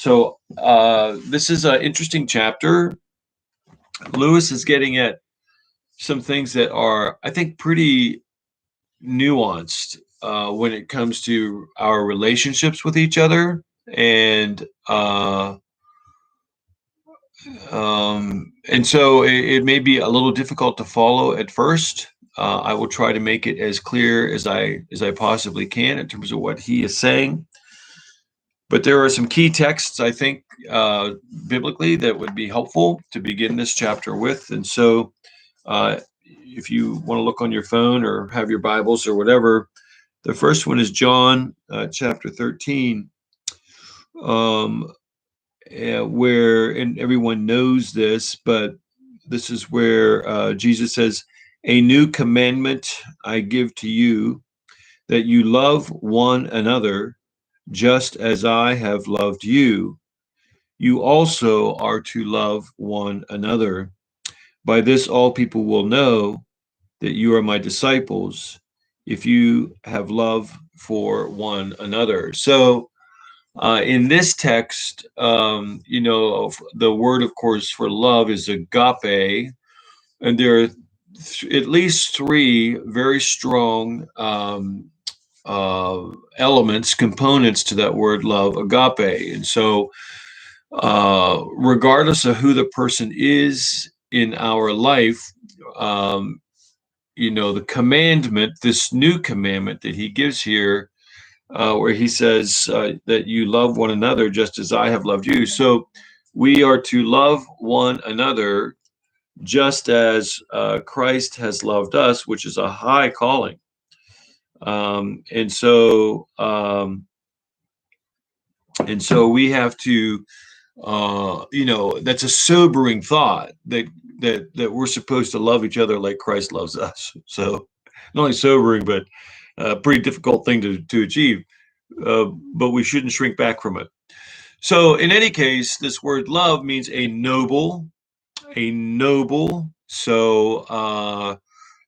So this is an interesting chapter. Lewis is getting at some things that are, I think, pretty nuanced when it comes to our relationships with each other, and so it may be a little difficult to follow at first. I will try to make it as clear as I possibly can in terms of what he is saying. But there are some key texts, I think, biblically that would be helpful to begin this chapter with. And so, if you want to look on your phone or have your Bibles or whatever, the first one is John chapter 13, where, and everyone knows this, but this is where Jesus says, "A new commandment I give to you, that you love one another, just as I have loved you. You also are to love one another. By this, all people will know that you are my disciples, if you have love for one another." So, in this text, the word, of course, for love is agape, and there are at least three very strong elements, components to that word love, agape. And so, regardless of who the person is in our life, the commandment, this new commandment that he gives here, where he says that you love one another just as I have loved you. So we are to love one another just as Christ has loved us, which is a high calling. And so we have to, that's a sobering thought that we're supposed to love each other like Christ loves us. So not only sobering, but a pretty difficult thing to achieve. But we shouldn't shrink back from it. So in any case, this word love means a noble. So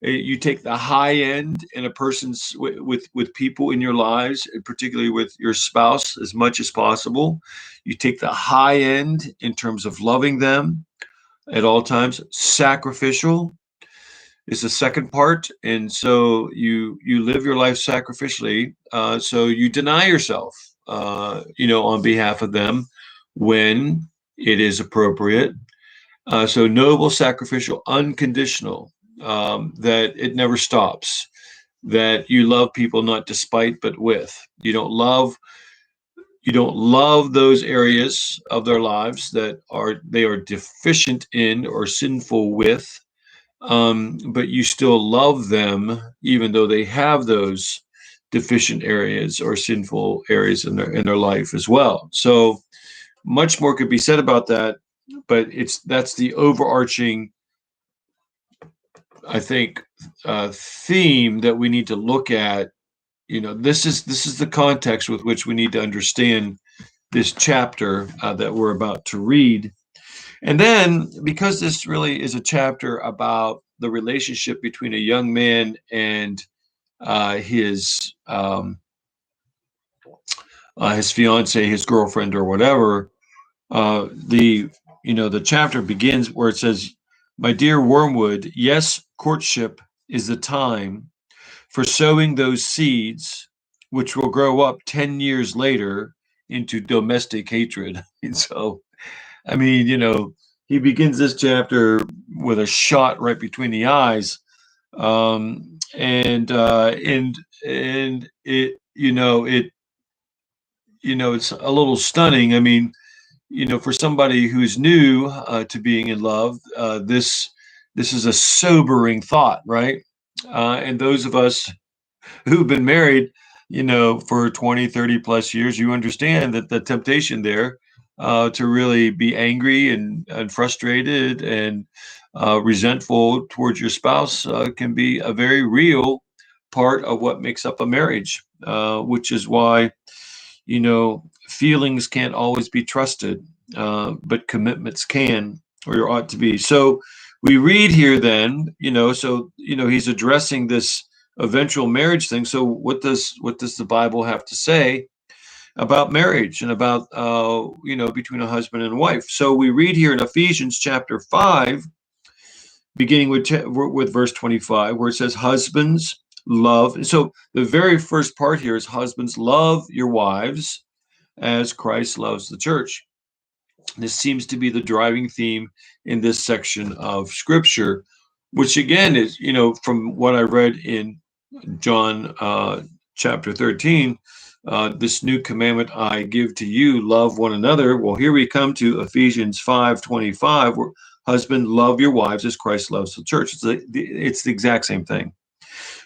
you take the high end in a person's with people in your lives, particularly with your spouse, as much as possible. You take the high end in terms of loving them at all times. Sacrificial is the second part, and so you live your life sacrificially. So you deny yourself, on behalf of them when it is appropriate. So noble, sacrificial, unconditional, that it never stops, that you love people not despite but with. You don't love those areas of their lives that they are deficient in or sinful with, but you still love them even though they have those deficient areas or sinful areas in their life as well. So much more could be said about that, but that's the overarching, I think, theme that we need to look at. This is the context with which we need to understand this chapter that we're about to read. And then, because this really is a chapter about the relationship between a young man and his fiance, his girlfriend, or whatever, the chapter begins where it says, "My dear Wormwood, yes, courtship is the time for sowing those seeds which will grow up 10 years later into domestic hatred." And so, I mean, he begins this chapter with a shot right between the eyes, and it's a little stunning. I mean, for somebody who's new to being in love, this is a sobering thought, right? And those of us who've been married, for 20, 30 plus years, you understand that the temptation there to really be angry and frustrated and resentful towards your spouse can be a very real part of what makes up a marriage, which is why, feelings can't always be trusted, but commitments can, or ought to be. So we read here then, he's addressing this eventual marriage thing. So what does the Bible have to say? about marriage and about between a husband and a wife. So we read here in Ephesians chapter 5, beginning with verse 25, where it says, "Husbands, love." So the very first part here is, "Husbands, love your wives as Christ loves the church." This seems to be the driving theme in this section of Scripture, which again is, from what I read in John chapter 13, "This new commandment I give to you, love one another." Well, here we come to Ephesians 5:25, where, "Husband, love your wives as Christ loves the church." It's the exact same thing.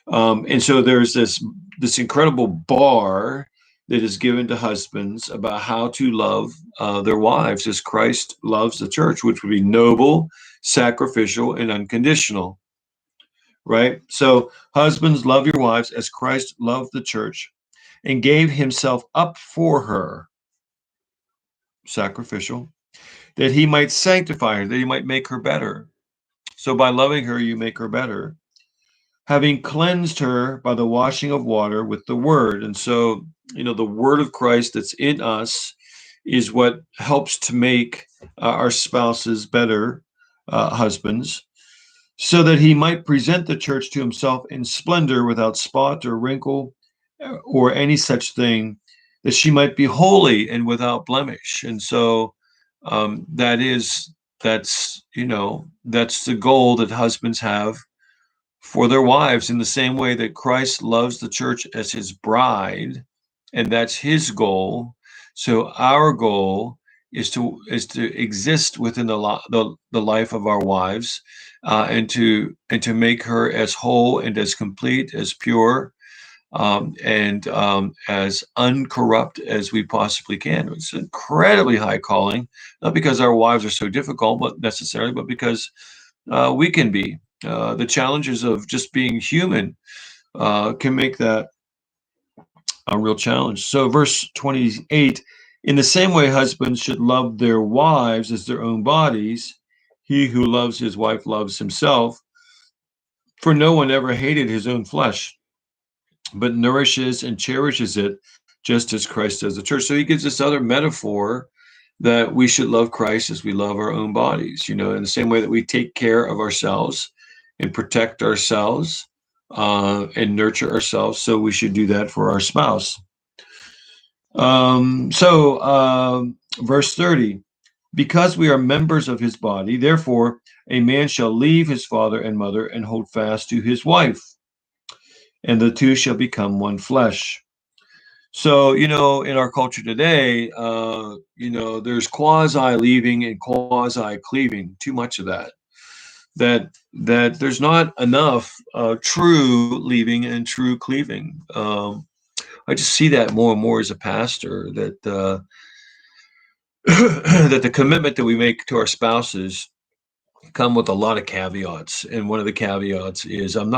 And so there's this incredible bar that is given to husbands about how to love their wives as Christ loves the church, which would be noble, sacrificial, and unconditional. Right? So, husbands, love your wives as Christ loved the church and gave himself up for her, sacrificial, that he might sanctify her, that he might make her better. So, by loving her, you make her better, having cleansed her by the washing of water with the word. And so, the word of Christ that's in us is what helps to make our spouses better, husbands, so that he might present the church to himself in splendor, without spot or wrinkle or any such thing, that she might be holy and without blemish. And so that's that's the goal that husbands have for their wives, in the same way that Christ loves the church as his bride, and that's his goal. So our goal is to exist within the life of our wives, and to make her as whole and as complete, as pure, and as uncorrupt as we possibly can. It's an incredibly high calling, not because our wives are so difficult, but necessarily, but because we can be. The challenges of just being human can make that a real challenge. So, verse 28, "In the same way, husbands should love their wives as their own bodies. He who loves his wife loves himself. For no one ever hated his own flesh, but nourishes and cherishes it, just as Christ does the church." So he gives this other metaphor that we should love Christ as we love our own bodies, in the same way that we take care of ourselves and protect ourselves and nurture ourselves. So we should do that for our spouse. Verse 30, "Because we are members of his body, therefore a man shall leave his father and mother and hold fast to his wife, and the two shall become one flesh." So, in our culture today, there's quasi leaving and quasi cleaving, too much of that. That there's not enough true leaving and true cleaving. I just see that more and more as a pastor, that that the commitment that we make to our spouses come with a lot of caveats, and one of the caveats is, when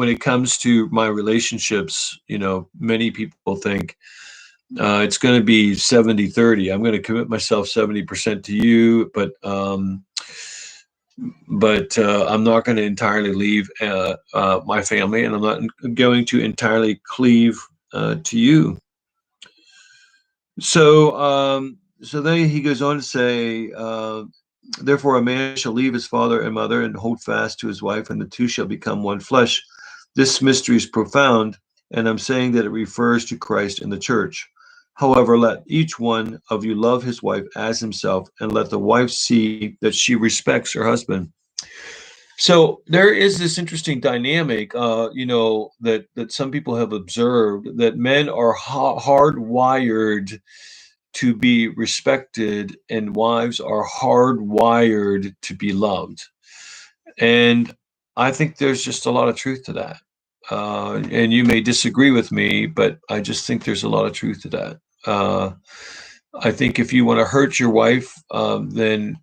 it comes to my relationships, many people think it's going to be 70-30. I'm going to commit myself 70% to you, but I'm not going to entirely leave my family, and I'm not going to entirely cleave to you. So then he goes on to say, "Therefore a man shall leave his father and mother and hold fast to his wife, and the two shall become one flesh." This mystery is profound, and I'm saying that it refers to Christ and the church. "However, let each one of you love his wife as himself, and let the wife see that she respects her husband." So there is this interesting dynamic, that some people have observed, that men are hardwired to be respected, and wives are hardwired to be loved. And I think there's just a lot of truth to that. And you may disagree with me, but I just think there's a lot of truth to that. I think if you want to hurt your wife, then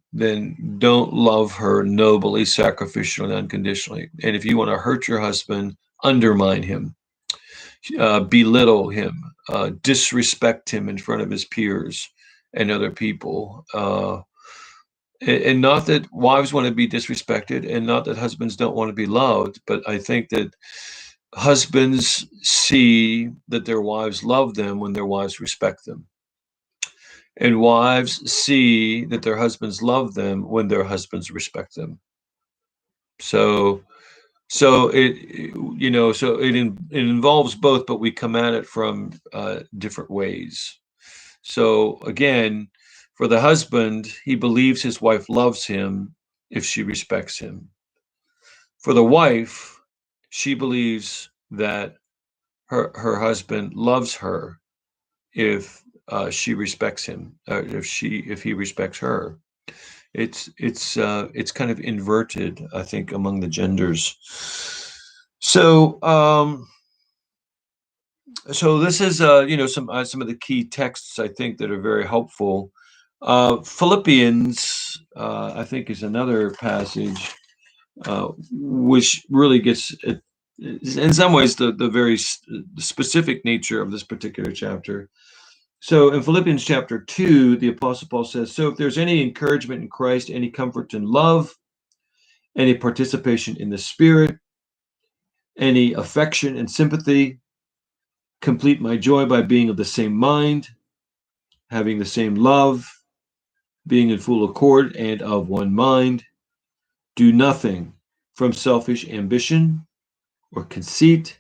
don't love her nobly, sacrificially, and unconditionally. And if you want to hurt your husband, undermine him, belittle him, disrespect him in front of his peers and other people. And not that wives want to be disrespected, and not that husbands don't want to be loved, but I think that husbands see that their wives love them when their wives respect them. And wives see that their husbands love them when their husbands respect them. So so it involves both, but we come at it from different ways. So again, for the husband, he believes his wife loves him if she respects him. For the wife, she believes that her husband loves her if she respects him, if he respects her. It's kind of inverted, I think, among the genders. So so this is some of the key texts I think that are very helpful. Philippians, I think, is another passage which really gets, in some ways, the very specific nature of this particular chapter. So in Philippians chapter 2, the Apostle Paul says, "So if there's any encouragement in Christ, any comfort in love, any participation in the Spirit, any affection and sympathy, complete my joy by being of the same mind, having the same love, being in full accord and of one mind. Do nothing from selfish ambition or conceit,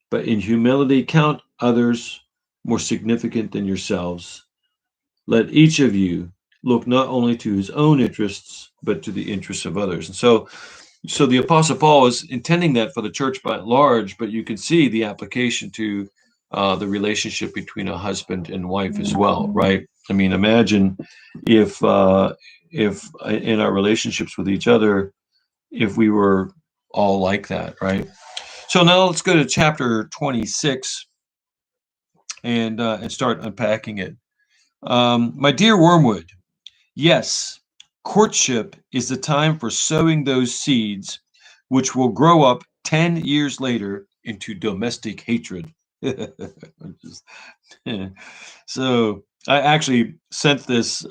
but in humility count others more significant than yourselves. Let each of you look not only to his own interests, but to the interests of others." And so the Apostle Paul is intending that for the church by and large, but you can see the application to the relationship between a husband and wife as well, right? I mean, imagine if in our relationships with each other, if we were all like that, right? So now let's go to chapter 26 and start unpacking it. My dear Wormwood, yes, courtship is the time for sowing those seeds which will grow up 10 years later into domestic hatred. So I actually sent this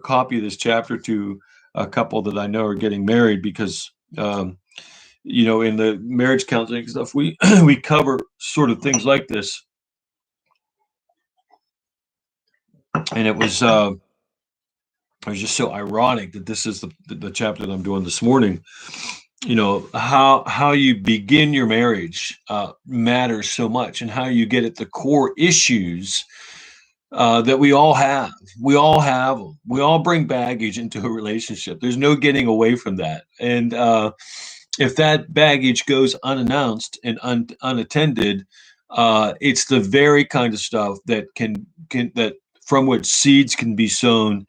copy of this chapter to a couple that I know are getting married because in the marriage counseling stuff we we cover sort of things like this, and it was just so ironic that this is the chapter that I'm doing this morning. How you begin your marriage matters so much, and how you get at the core issues that we all have. We all have them. We all bring baggage into a relationship. There's no getting away from that. And if that baggage goes unannounced and unattended, it's the very kind of stuff that can that from which seeds can be sown,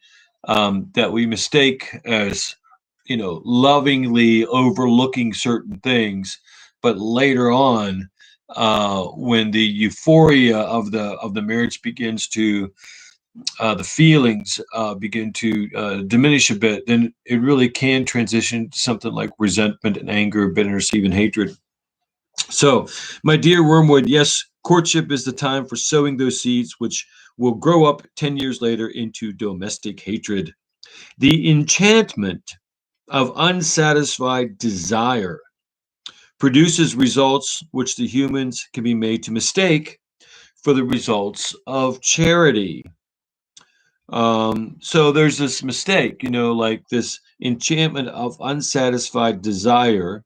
that we mistake as lovingly overlooking certain things, but later on, when the euphoria of the marriage begins to the feelings begin to diminish a bit, then it really can transition to something like resentment and anger, bitterness, even hatred. So, my dear Wormwood, yes, courtship is the time for sowing those seeds which will grow up 10 years later into domestic hatred. The enchantment of unsatisfied desire produces results which the humans can be made to mistake for the results of charity. So there's this mistake, like this enchantment of unsatisfied desire.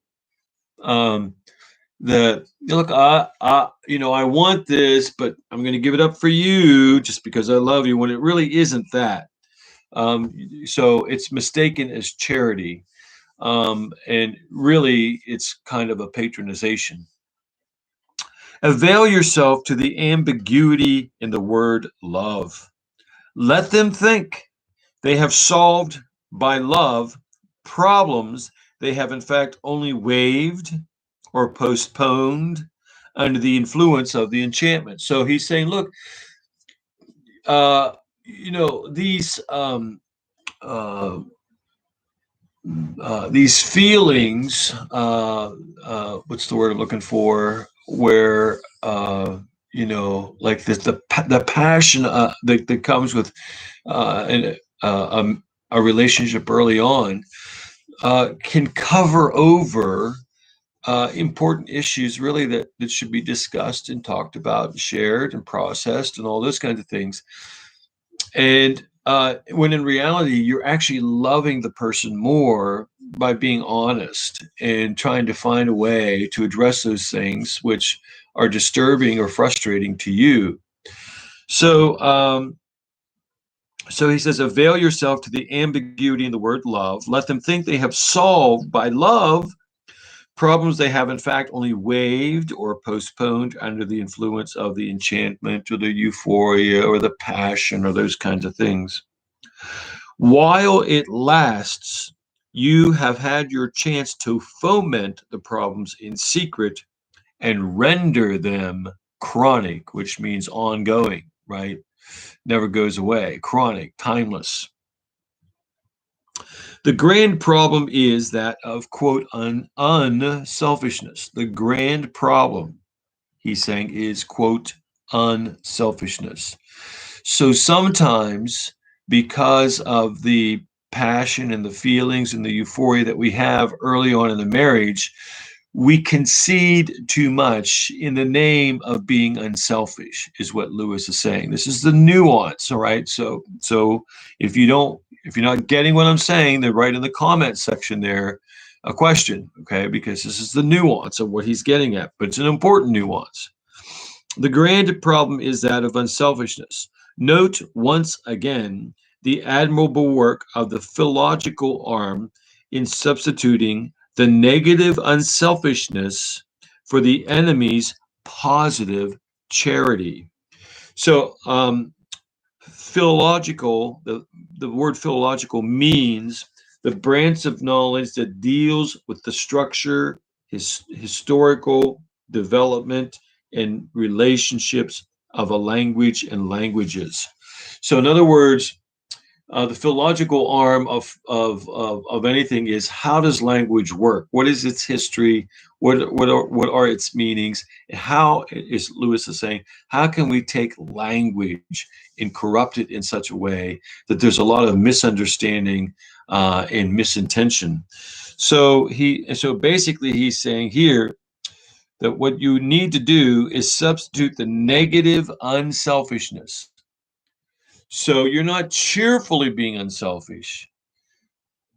That look, I want this, but I'm going to give it up for you just because I love you. When it really isn't that. So it's mistaken as charity, and really, it's kind of a patronization. Avail yourself to the ambiguity in the word love. Let them think they have solved by love problems they have in fact only waived or postponed under the influence of the enchantment. So he's saying, look, these feelings, what's the word I'm looking for, where like the passion that comes with a relationship early on, can cover over important issues really that should be discussed and talked about and shared and processed and all those kinds of things. And when in reality, you're actually loving the person more by being honest and trying to find a way to address those things which are disturbing or frustrating to you. So, so he says, avail yourself to the ambiguity in the word love. Let them think they have solved by love problems they have, in fact, only waived or postponed under the influence of the enchantment or the euphoria or the passion or those kinds of things. While it lasts, you have had your chance to foment the problems in secret and render them chronic, which means ongoing, right? Never goes away, chronic, timeless. The grand problem is that of, quote, unselfishness. The grand problem, he's saying, is, quote, unselfishness. So sometimes, because of the passion and the feelings and the euphoria that we have early on in the marriage, we concede too much in the name of being unselfish, is what Lewis is saying. This is the nuance, all right? So if you're not getting what I'm saying, then write in the comment section there a question, okay? Because this is the nuance of what he's getting at, but it's an important nuance. The grand problem is that of unselfishness. Note once again the admirable work of the philological arm in substituting the negative unselfishness for the enemy's positive charity. So, philological, the word philological means the branch of knowledge that deals with the structure, historical development, and relationships of a language and languages. So, in other words, the philological arm of anything is, how does language work? What is its history? What are its meanings? How is, Lewis is saying, how can we take language and corrupt it in such a way that there's a lot of misunderstanding and misintention? So basically he's saying here that what you need to do is substitute the negative unselfishness. So you're not cheerfully being unselfish.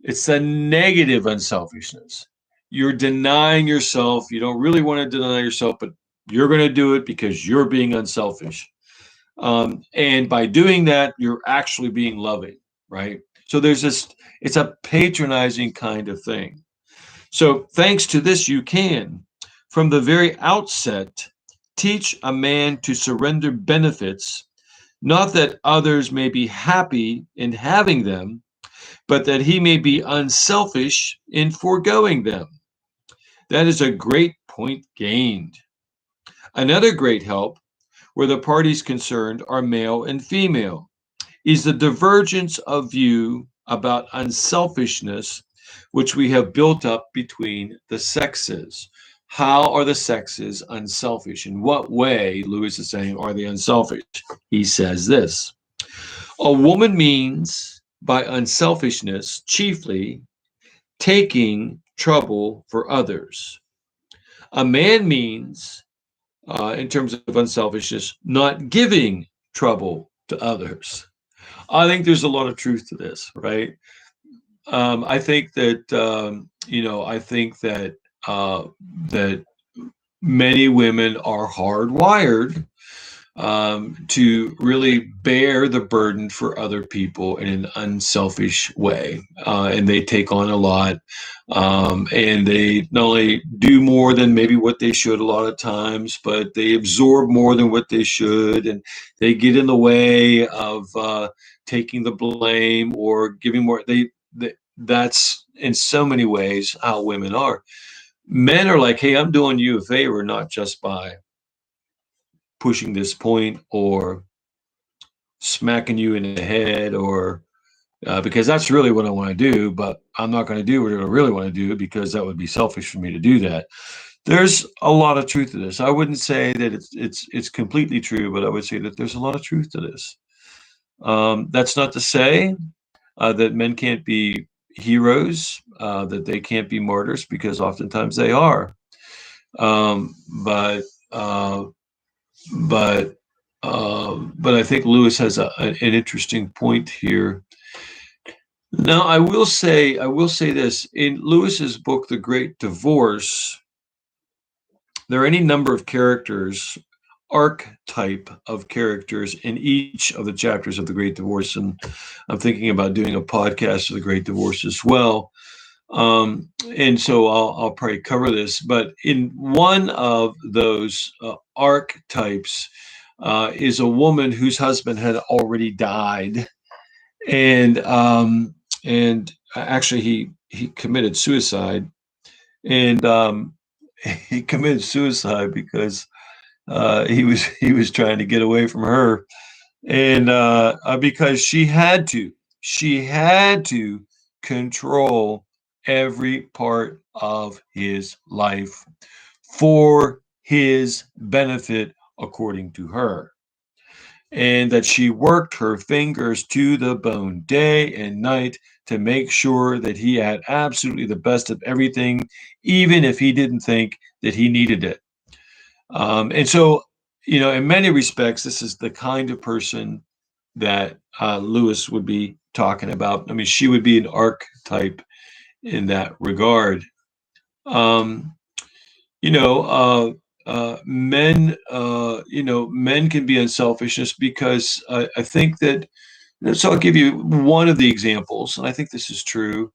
It's the negative unselfishness. You're denying yourself. You don't really want to deny yourself, but you're going to do it because you're being unselfish. And by doing that, you're actually being loving, right? So there's this, it's a patronizing kind of thing. So thanks to this, you can, from the very outset, teach a man to surrender benefits, not that others may be happy in having them, but that he may be unselfish in foregoing them. That is a great point gained. Another great help, where the parties concerned are male and female, is the divergence of view about unselfishness which we have built up between the sexes. How are the sexes unselfish? In what way, Lewis is saying, are they unselfish? He says this: a woman means by unselfishness chiefly taking trouble for others. A man means, in terms of unselfishness, not giving trouble to others. I think there's a lot of truth to this, right? I think that that many women are hardwired to really bear the burden for other people in an unselfish way. And they take on a lot. And they not only do more than maybe what they should a lot of times, but they absorb more than what they should. And they get in the way of taking the blame or giving more. That's in so many ways how women are. Men are like, hey, I'm doing you a favor, not just by pushing this point or smacking you in the head, or because that's really what I want to do, but I'm not going to do what I really want to do because that would be selfish for me to do that. There's a lot of truth to this. I wouldn't say that it's completely true, but I would say that there's a lot of truth to this. That's not to say that men can't be heroes, that they can't be martyrs, because oftentimes they are. Um, but uh, but but I think Lewis has an interesting point here. Now, I will say this in Lewis's book, The Great Divorce. There are any number of characters, archetype of characters in each of the chapters of The Great Divorce, and I'm thinking about doing a podcast of The Great Divorce as well. And so I'll probably cover this, but in one of those archetypes is a woman whose husband had already died, and actually he committed suicide, and he committed suicide because he was trying to get away from her, and because she had to control every part of his life for his benefit, according to her, and that she worked her fingers to the bone day and night to make sure that he had absolutely the best of everything, even if he didn't think that he needed it. And so, in many respects, this is the kind of person that Lewis would be talking about. I mean, she would be an archetype in that regard. Um, men, men can be unselfish because I think that. So I'll give you one of the examples, and I think this is true.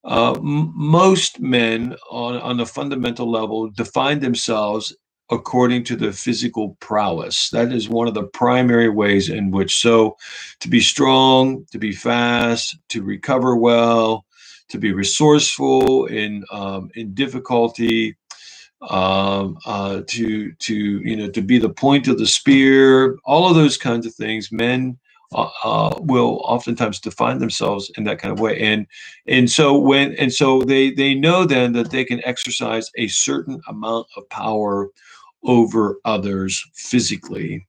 Most men on a fundamental level define themselves according to their physical prowess. That is one of the primary ways in which, so to be strong, to be fast, to recover well, to be resourceful in difficulty, to be the point of the spear, all of those kinds of things. Men will oftentimes define themselves in that kind of way, and so they know then that they can exercise a certain amount of power over others physically.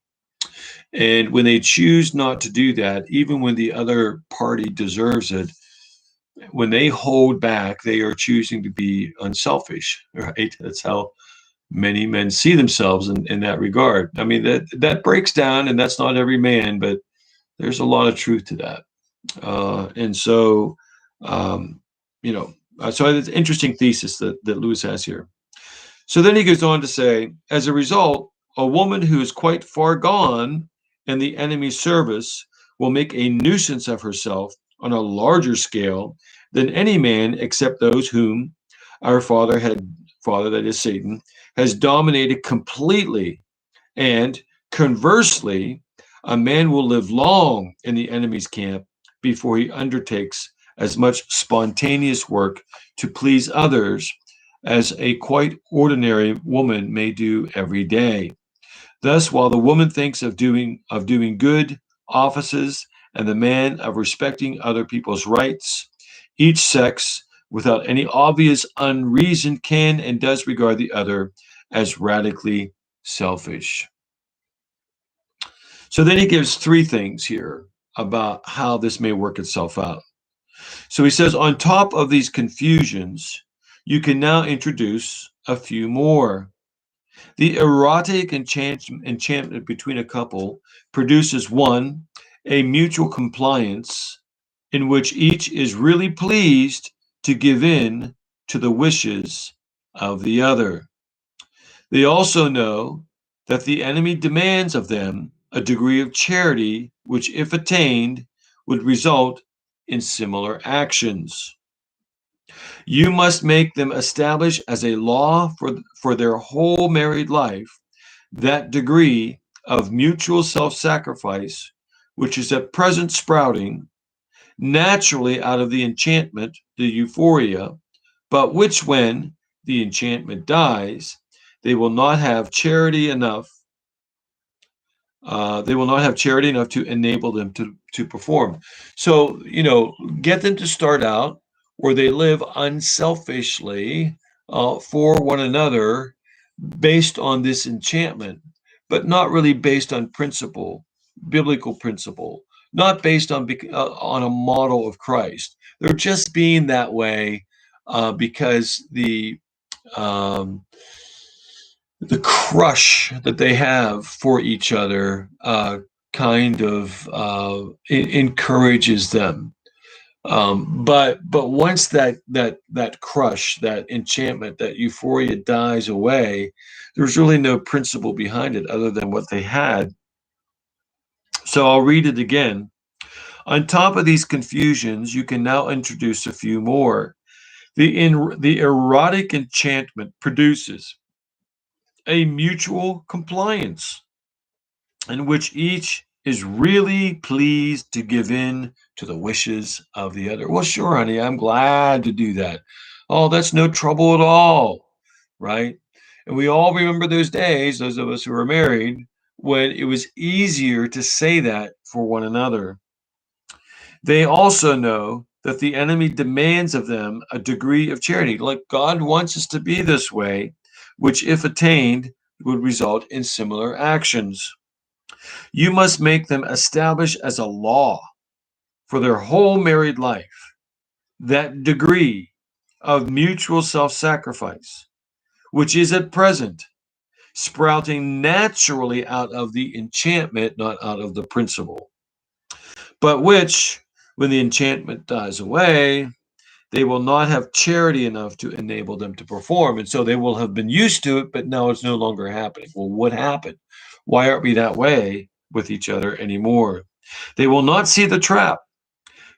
And when they choose not to do that, even when the other party deserves it, when they hold back, they are choosing to be unselfish, right? That's how many men see themselves in that regard. I mean, that breaks down, and that's not every man, but there's a lot of truth to that. And so, um, so it's an interesting thesis that Lewis has here. So then he goes on to say, as a result, a woman who is quite far gone in the enemy's service will make a nuisance of herself on a larger scale than any man except those whom our father, that is Satan, has dominated completely. And conversely, a man will live long in the enemy's camp before he undertakes as much spontaneous work to please others as a quite ordinary woman may do every day. Thus, while the woman thinks of doing good offices and the man of respecting other people's rights, each sex, without any obvious unreason, can and does regard the other as radically selfish. So then he gives three things here about how this may work itself out. So he says, on top of these confusions, you can now introduce a few more. The erotic enchantment between a couple produces one, a mutual compliance in which each is really pleased to give in to the wishes of the other. They also know that the enemy demands of them a degree of charity which, if attained, would result in similar actions. You must make them establish as a law for their whole married life that degree of mutual self-sacrifice which is at present sprouting naturally out of the enchantment, the euphoria, but which, when the enchantment dies, they will not have charity enough. They will not have charity enough to enable them to perform. So, get them to start out where they live unselfishly for one another based on this enchantment, but not really based on principle, biblical principle, not based on a model of Christ. They're just being that way because um, the crush that they have for each other kind of encourages them. But once that crush, that enchantment, that euphoria dies away, there's really no principle behind it other than what they had. So I'll read it again. On top of these confusions, you can now introduce a few more. The erotic enchantment produces a mutual compliance in which each is really pleased to give in to the wishes of the other. Well, sure, honey, I'm glad to do that. Oh, that's no trouble at all, right? And we all remember those days, those of us who are married, when it was easier to say that for one another. They also know that the enemy demands of them a degree of charity. Like God wants us to be this way, which, if attained, would result in similar actions. You must make them establish as a law for their whole married life that degree of mutual self sacrifice, which is at present sprouting naturally out of the enchantment, not out of the principle, but which, when the enchantment dies away, they will not have charity enough to enable them to perform. And so they will have been used to it, but now it's no longer happening. Well, what happened? Why aren't we that way with each other anymore? They will not see the trap,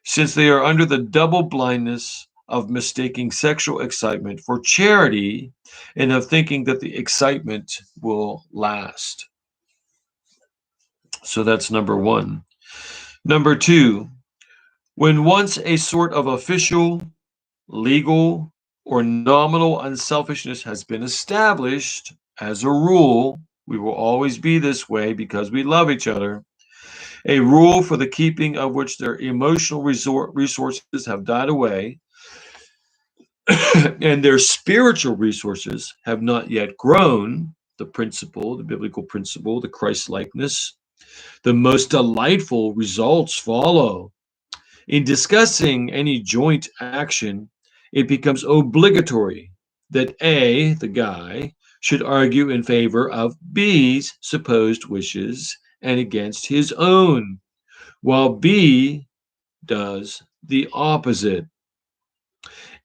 since they are under the double blindness of mistaking sexual excitement for charity and of thinking that the excitement will last. So that's number one. Number two, when once a sort of official, legal, or nominal unselfishness has been established as a rule, we will always be this way because we love each other, a rule for the keeping of which their emotional resources have died away, and their spiritual resources have not yet grown, the principle, the biblical principle, the Christ likeness, the most delightful results follow. In discussing any joint action, it becomes obligatory that A, the guy, should argue in favor of B's supposed wishes and against his own, while B does the opposite.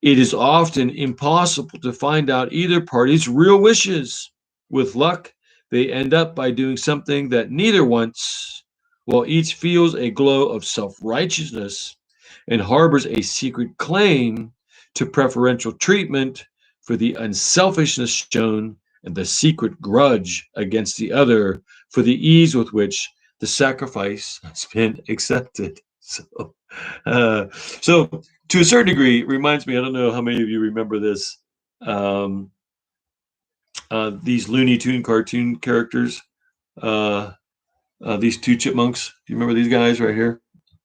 It is often impossible to find out either party's real wishes. With luck, they end up by doing something that neither wants, while each feels a glow of self righteousness and harbors a secret claim to preferential treatment for the unselfishness shown and the secret grudge against the other for the ease with which the sacrifice has been accepted. Uh, so to a certain degree, it reminds me, I don't know how many of you remember this, um, these Looney Tune cartoon characters, uh, these two chipmunks. Do you remember these guys right here?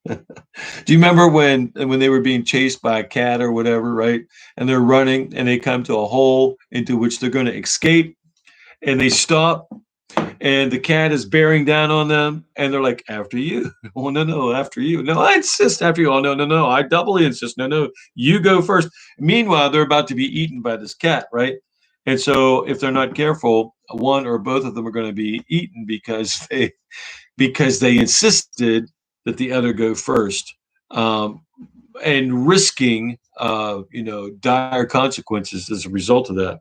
Do you remember when they were being chased by a cat or whatever, right? And they're running and they come to a hole into which they're going to escape and they stop and the cat is bearing down on them and they're like, after you. Oh, no, after you. No, I insist after you. Oh, no, I doubly insist. No, you go first. Meanwhile, they're about to be eaten by this cat, right? And so if they're not careful, one or both of them are going to be eaten because they insisted that the other go first, and risking dire consequences as a result of that.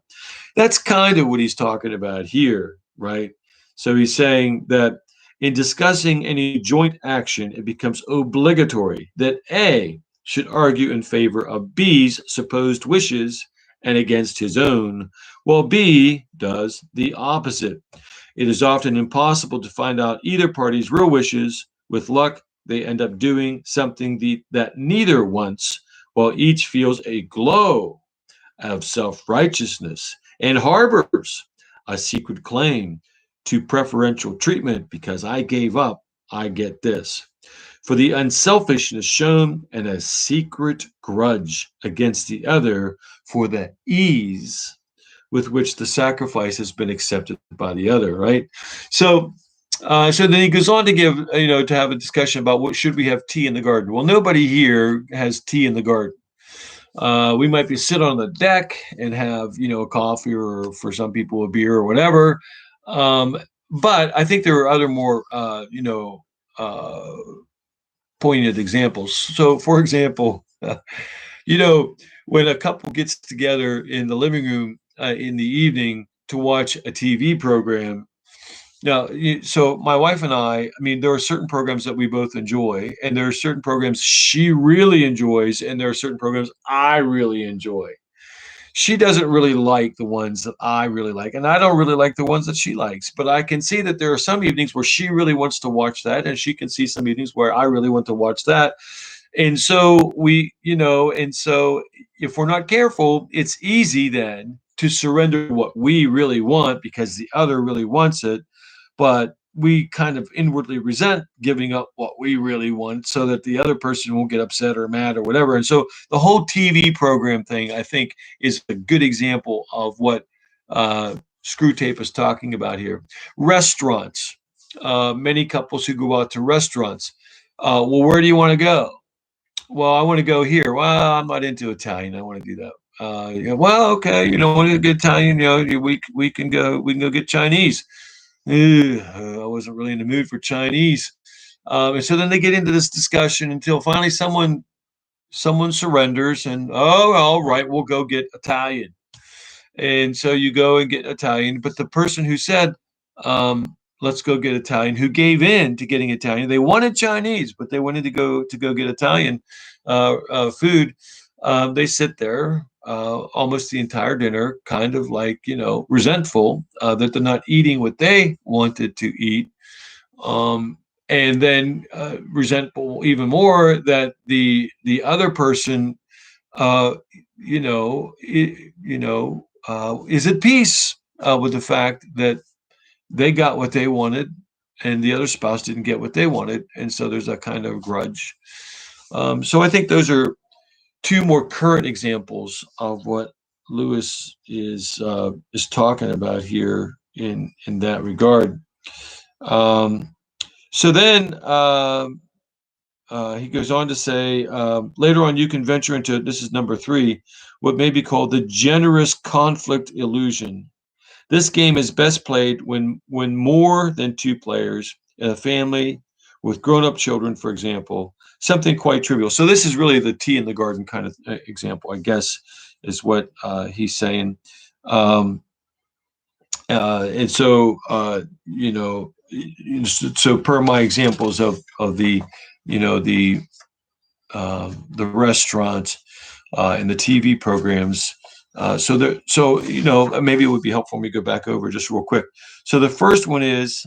That's kind of what he's talking about here, right? So he's saying that in discussing any joint action, it becomes obligatory that A should argue in favor of B's supposed wishes and against his own, while B does the opposite. It is often impossible to find out either party's real wishes. With luck, they end up doing something that neither wants, while each feels a glow of self righteousness and harbors a secret claim to preferential treatment because I gave up, I get this. For the unselfishness shown and a secret grudge against the other for the ease with which the sacrifice has been accepted by the other, right? So, so then he goes on to give, to have a discussion about what should we have tea in the garden. Well, nobody here has tea in the garden. We might be sit on the deck and have, a coffee, or for some people a beer or whatever. Um, but I think there are other more, uh, poignant examples. So, for example, you know, when a couple gets together in the living room in the evening to watch a TV program. Now, so my wife and I mean, there are certain programs that we both enjoy, and there are certain programs she really enjoys, and there are certain programs I really enjoy. She doesn't really like the ones that I really like, and I don't really like the ones that she likes. But I can see that there are some evenings where she really wants to watch that, and she can see some evenings where I really want to watch that. And so if we're not careful, it's easy then to surrender what we really want because the other really wants it, but we kind of inwardly resent giving up what we really want so that the other person won't get upset or mad or whatever. And so the whole TV program thing, I think, is a good example of what Screwtape is talking about here. Restaurants, many couples who go out to restaurants. Well, where do you want to go? Well, I want to go here. Well, I'm not into Italian. I want to do that. Yeah, well, okay, want to get Italian. We can go get Chinese. I wasn't really in the mood for Chinese. And so then they get into this discussion until finally someone surrenders and, oh, all right, we'll go get Italian. And so you go and get Italian, but the person who said, let's go get Italian, who gave in to getting Italian, they wanted Chinese, but they wanted to go get Italian food. They sit there almost the entire dinner, kind of like, resentful that they're not eating what they wanted to eat. Um, and then resentful even more that the other person, uh, is at peace with the fact that they got what they wanted and the other spouse didn't get what they wanted. And so there's a kind of grudge. So I think those are two more current examples of what Lewis is talking about here in that regard. Um, so then he goes on to say, later on, you can venture into, this is number 3, what may be called the generous conflict illusion. This game is best played when more than 2 players in a family with grown-up children, for example, something quite trivial. So this is really the tea in the garden kind of example, I guess, is what he's saying. And so, so per my examples of the, the restaurants and the TV programs. Maybe it would be helpful for me to go back over just real quick. So the first one is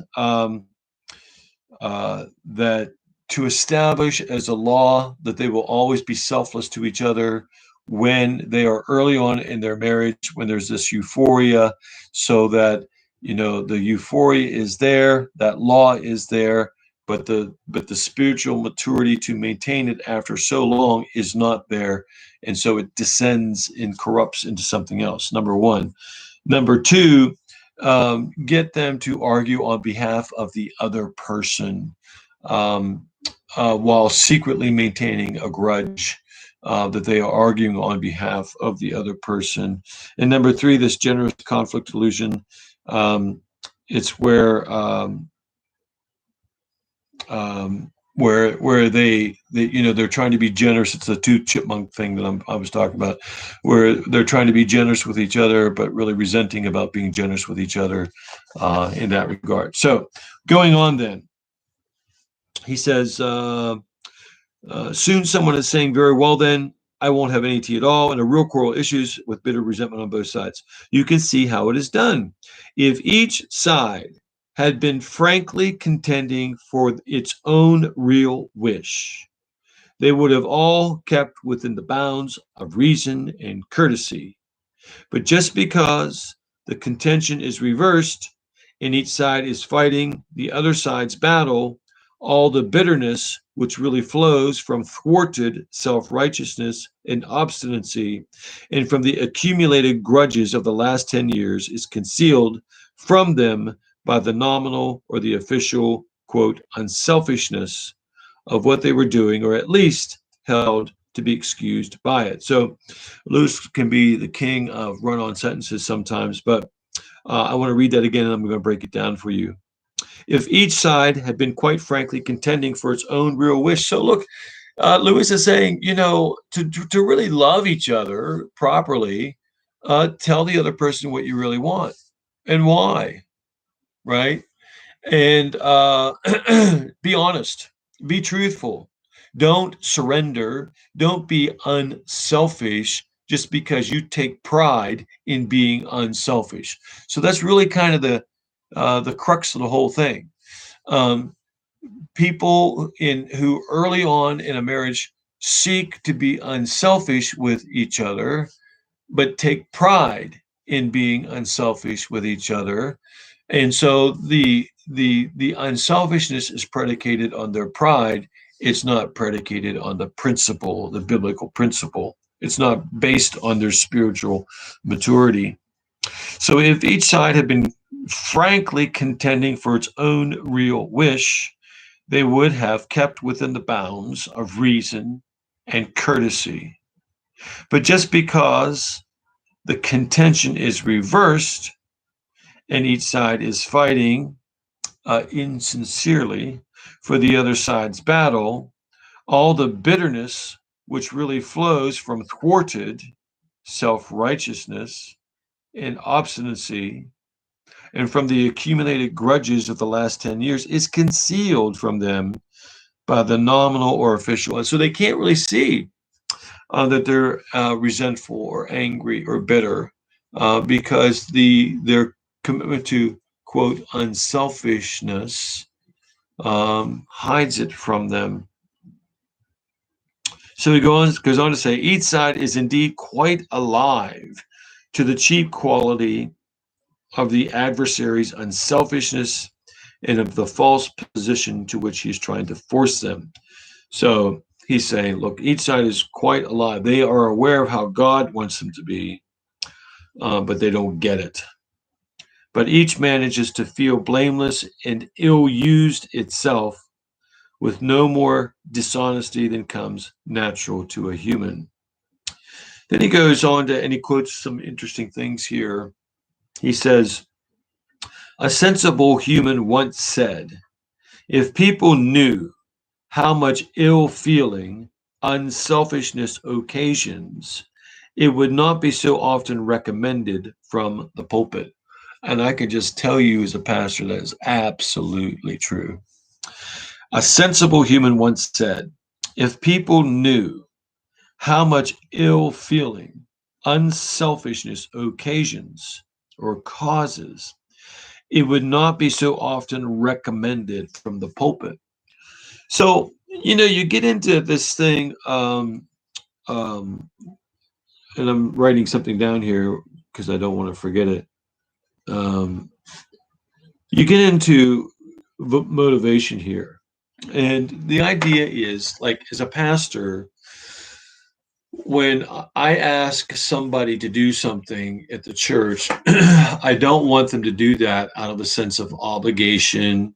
that to establish as a law that they will always be selfless to each other when they are early on in their marriage, when there's this euphoria, so that the euphoria is there, that law is there, but the spiritual maturity to maintain it after so long is not there, and so it descends and corrupts into something else. Number one. Number two, get them to argue on behalf of the other person, while secretly maintaining a grudge that they are arguing on behalf of the other person. And number three, this generous conflict illusion. It's where they're trying to be generous. It's the 2 chipmunk thing that I was talking about, where they're trying to be generous with each other, but really resenting about being generous with each other in that regard. So going on then, he says, soon someone is saying, very well then, I won't have any tea at all, and a real quarrel issues with bitter resentment on both sides. You can see how it is done. If each side had been frankly contending for its own real wish, they would have all kept within the bounds of reason and courtesy. But just because the contention is reversed and each side is fighting the other side's battle, all the bitterness which really flows from thwarted self-righteousness and obstinacy and from the accumulated grudges of the last 10 years is concealed from them by the nominal or the official, quote, unselfishness of what they were doing, or at least held to be excused by it. So Lewis can be the king of run-on sentences sometimes, but I want to read that again, and I'm going to break it down for you. If each side had been quite frankly contending for its own real wish. So look, Lewis is saying, to really love each other properly, tell the other person what you really want and why, right? And be honest, be truthful. Don't surrender. Don't be unselfish just because you take pride in being unselfish. So that's really kind of the crux of the whole thing. Um, People who early on in a marriage seek to be unselfish with each other, but take pride in being unselfish with each other. And so the unselfishness is predicated on their pride. It's not predicated on the principle, the biblical principle. It's not based on their spiritual maturity. So if each side had been frankly contending for its own real wish, they would have kept within the bounds of reason and courtesy. But just because the contention is reversed and each side is fighting insincerely for the other side's battle, all the bitterness which really flows from thwarted self-righteousness and obstinacy and from the accumulated grudges of the last 10 years is concealed from them by the nominal or official. And so they can't really see that they're resentful or angry or bitter because their commitment to, quote, unselfishness hides it from them. So he goes on to say, each side is indeed quite alive to the cheap quality of the adversary's unselfishness and of the false position to which he's trying to force them. So he's saying, look, each side is quite alive. They are aware of how God wants them to be, but they don't get it. But each manages to feel blameless and ill-used itself with no more dishonesty than comes natural to a human. Then he goes on to, and he quotes some interesting things here. He says, a sensible human once said, if people knew how much ill feeling unselfishness occasions, it would not be so often recommended from the pulpit. And I can just tell you as a pastor that is absolutely true. A sensible human once said, if people knew how much ill feeling unselfishness occasions or causes, it would not be so often recommended from the pulpit. So, you get into this thing, and I'm writing something down here because I don't want to forget it. You get into motivation here. And the idea is, like, as a pastor, when I ask somebody to do something at the church, I don't want them to do that out of a sense of obligation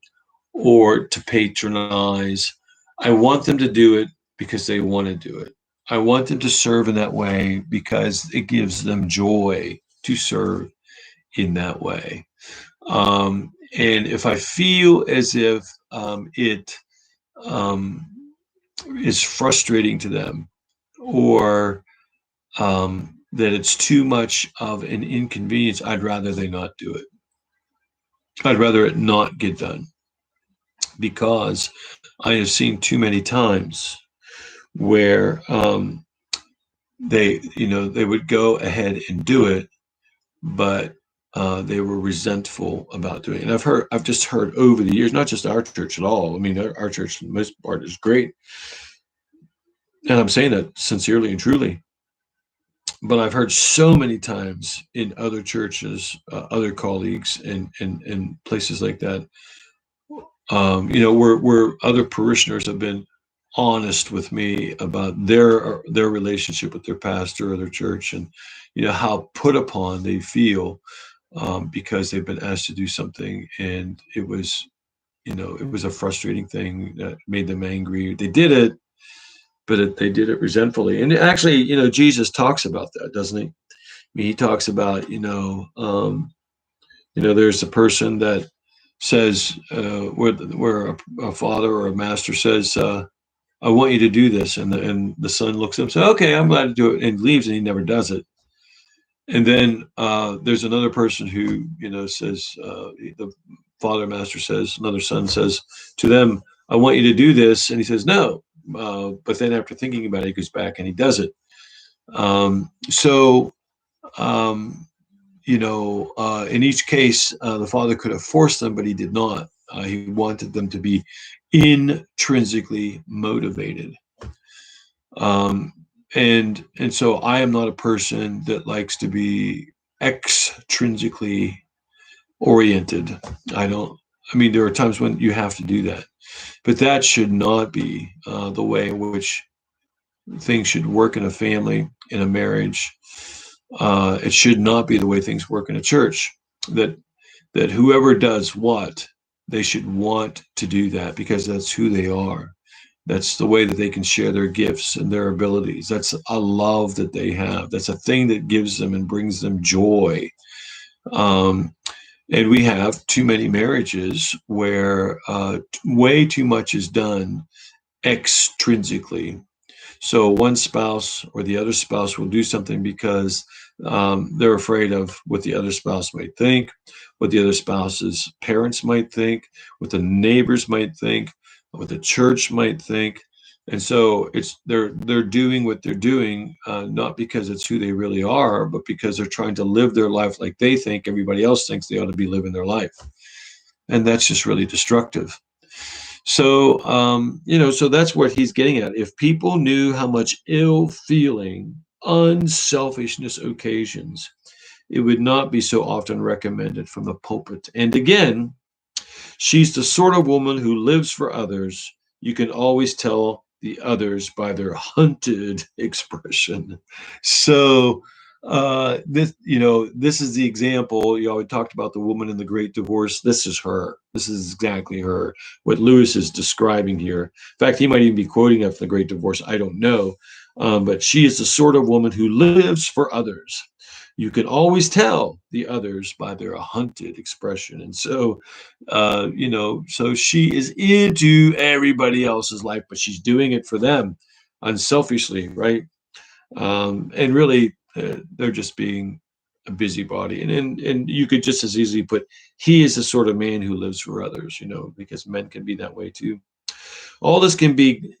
or to patronize. I want them to do it because they want to do it. I want them to serve in that way because it gives them joy to serve in that way. And if I feel as if it is frustrating to them, or that it's too much of an inconvenience, I'd rather they not do it. I'd rather it not get done, because I have seen too many times where they would go ahead and do it, but they were resentful about doing it. And I've just heard over the years, not just our church at all. I mean, our church for the most part is great, and I'm saying that sincerely and truly. But I've heard so many times in other churches, other colleagues, and places like that, where other parishioners have been honest with me about their relationship with their pastor or their church, and how put upon they feel because they've been asked to do something, and it was a frustrating thing that made them angry. They did it, but they did it resentfully. And actually, Jesus talks about that, doesn't he? I mean, he talks about, there's a person that says, where a father or a master says, I want you to do this. And the son looks at him and says, okay, I'm glad to do it, and leaves, and he never does it. And then there's another person who, says, the father master says, another son says to them, I want you to do this. And he says, no. But then after thinking about it, he goes back and he does it. So, in each case, the father could have forced them, but he did not. He wanted them to be intrinsically motivated. And so I am not a person that likes to be extrinsically oriented. I mean, there are times when you have to do that, but that should not be the way in which things should work in a family, in a marriage. It should not be the way things work in a church, that whoever does what, they should want to do that because that's who they are. That's the way that they can share their gifts and their abilities. That's a love that they have. That's a thing that gives them and brings them joy. And we have too many marriages where way too much is done extrinsically. So one spouse or the other spouse will do something because they're afraid of what the other spouse might think, what the other spouse's parents might think, what the neighbors might think, what the church might think. And so they're doing what they're doing, not because it's who they really are, but because they're trying to live their life like they think everybody else thinks they ought to be living their life. And that's just really destructive. So, so that's what he's getting at. If people knew how much ill feeling unselfishness occasions, it would not be so often recommended from the pulpit. And again, she's the sort of woman who lives for others. You can always tell the others by their hunted expression. So, this is the example. We talked about the woman in the Great Divorce. This is her. This is exactly her. What Lewis is describing here. In fact, he might even be quoting it from the Great Divorce. I don't know. But she is the sort of woman who lives for others. You can always tell the others by their hunted expression. And so, so she is into everybody else's life, but she's doing it for them unselfishly, right? And really, they're just being a busybody. And you could just as easily put, he is the sort of man who lives for others, because men can be that way too. All this can be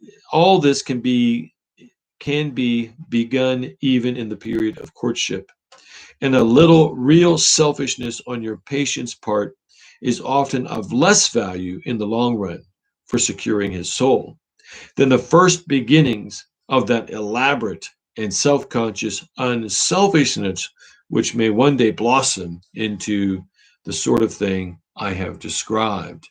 begun even in the period of courtship. And a little real selfishness on your patient's part is often of less value in the long run for securing his soul than the first beginnings of that elaborate and self-conscious unselfishness which may one day blossom into the sort of thing I have described.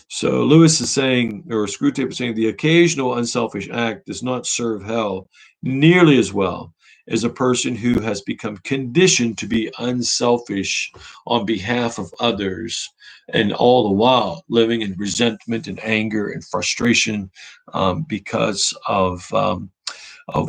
So Lewis is saying, or Screwtape is saying, the occasional unselfish act does not serve hell nearly as well as a person who has become conditioned to be unselfish on behalf of others, and all the while living in resentment and anger and frustration because of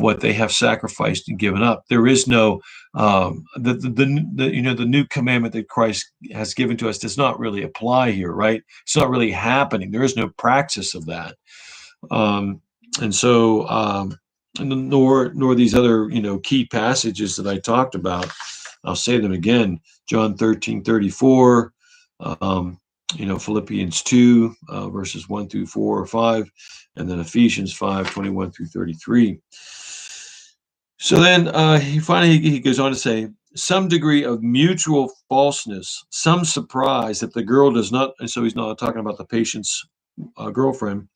what they have sacrificed and given up. There is no the new commandment that Christ has given to us does not really apply here, right? It's not really happening. There is no praxis of that, and so nor these other key passages that I talked about. I'll say them again: John 13:34. Philippians 2 verses 1 through 4 or 5, and then Ephesians 5:21 through 33. So then he goes on to say, some degree of mutual falseness, some surprise that the girl does not, and so he's not talking about the patient's girlfriend,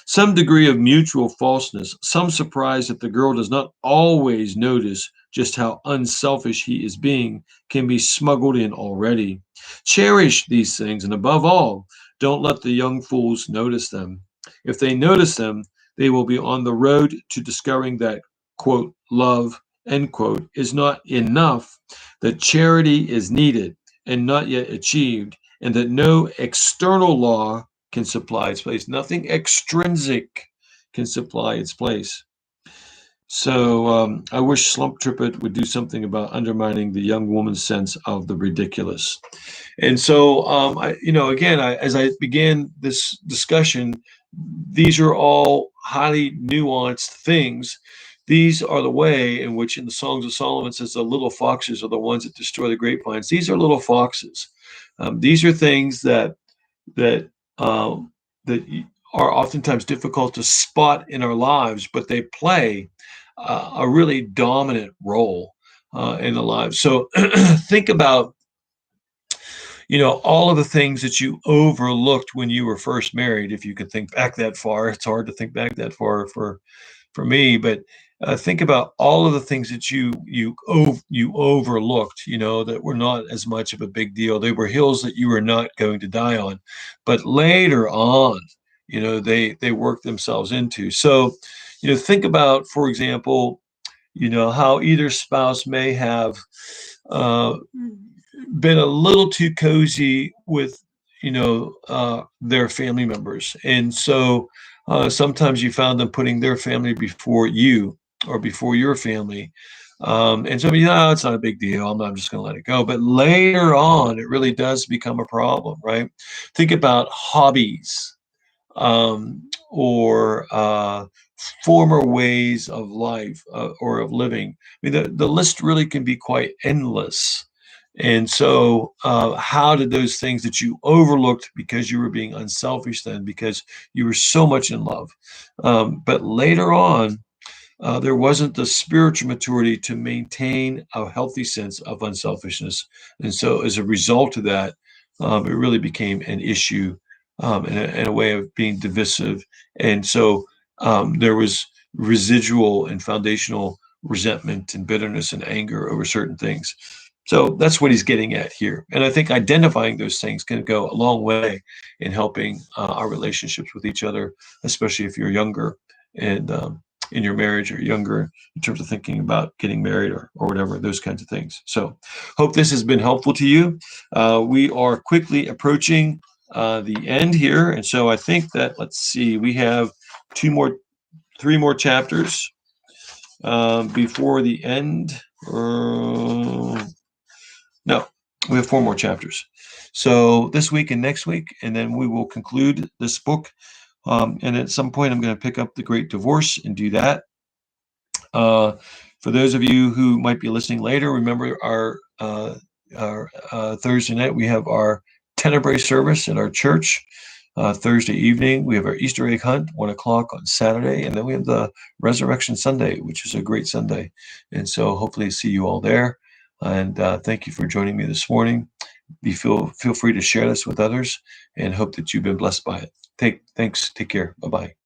some degree of mutual falseness, some surprise that the girl does not always notice just how unselfish he is being, can be smuggled in already. Cherish these things, and above all, don't let the young fools notice them. If they notice them, they will be on the road to discovering that, quote, love, end quote, is not enough, that charity is needed and not yet achieved, and that no external law can supply its place. Nothing extrinsic can supply its place. So I wish Slump Trippet would do something about undermining the young woman's sense of the ridiculous. And so, again, as I began this discussion, these are all highly nuanced things. These are the way in which, in the Songs of Solomon, says the little foxes are the ones that destroy the grapevines. These are little foxes. These are things that um, that are oftentimes difficult to spot in our lives, but they play a really dominant role in the lives. So think about all of the things that you overlooked when you were first married. If you could think back that far, it's hard to think back that far for me, but think about all of the things that you overlooked, that were not as much of a big deal. They were hills that you were not going to die on, but later on, they worked themselves into. So, think about, for example, how either spouse may have uh, been a little too cozy with their family members, and so sometimes you found them putting their family before you or before your family, and so it's not a big deal. I'm just going to let it go. But later on, it really does become a problem, right? Think about hobbies, or former ways of life, or of living. I mean, the list really can be quite endless. And so, how did those things that you overlooked because you were being unselfish then, because you were so much in love, but later on, there wasn't the spiritual maturity to maintain a healthy sense of unselfishness. And so, as a result of that, it really became an issue, and a way of being divisive. And so, there was residual and foundational resentment and bitterness and anger over certain things. So that's what he's getting at here. And I think identifying those things can go a long way in helping our relationships with each other, especially if you're younger and in your marriage, or younger in terms of thinking about getting married, or whatever, those kinds of things. So hope this has been helpful to you. We are quickly approaching the end here. And so I think that, let's see, we have three more chapters before the end. No, we have four more chapters. So this week and next week, and then we will conclude this book. And at some point, I'm going to pick up The Great Divorce and do that. For those of you who might be listening later, remember our Thursday night, we have our Tenebrae service at our church. Thursday evening, we have our Easter egg hunt, 1 o'clock on Saturday, and then we have the Resurrection Sunday, which is a great Sunday. And so hopefully see you all there. And thank you for joining me this morning. Feel free to share this with others, and hope that you've been blessed by it. Thanks. Take care. Bye-bye.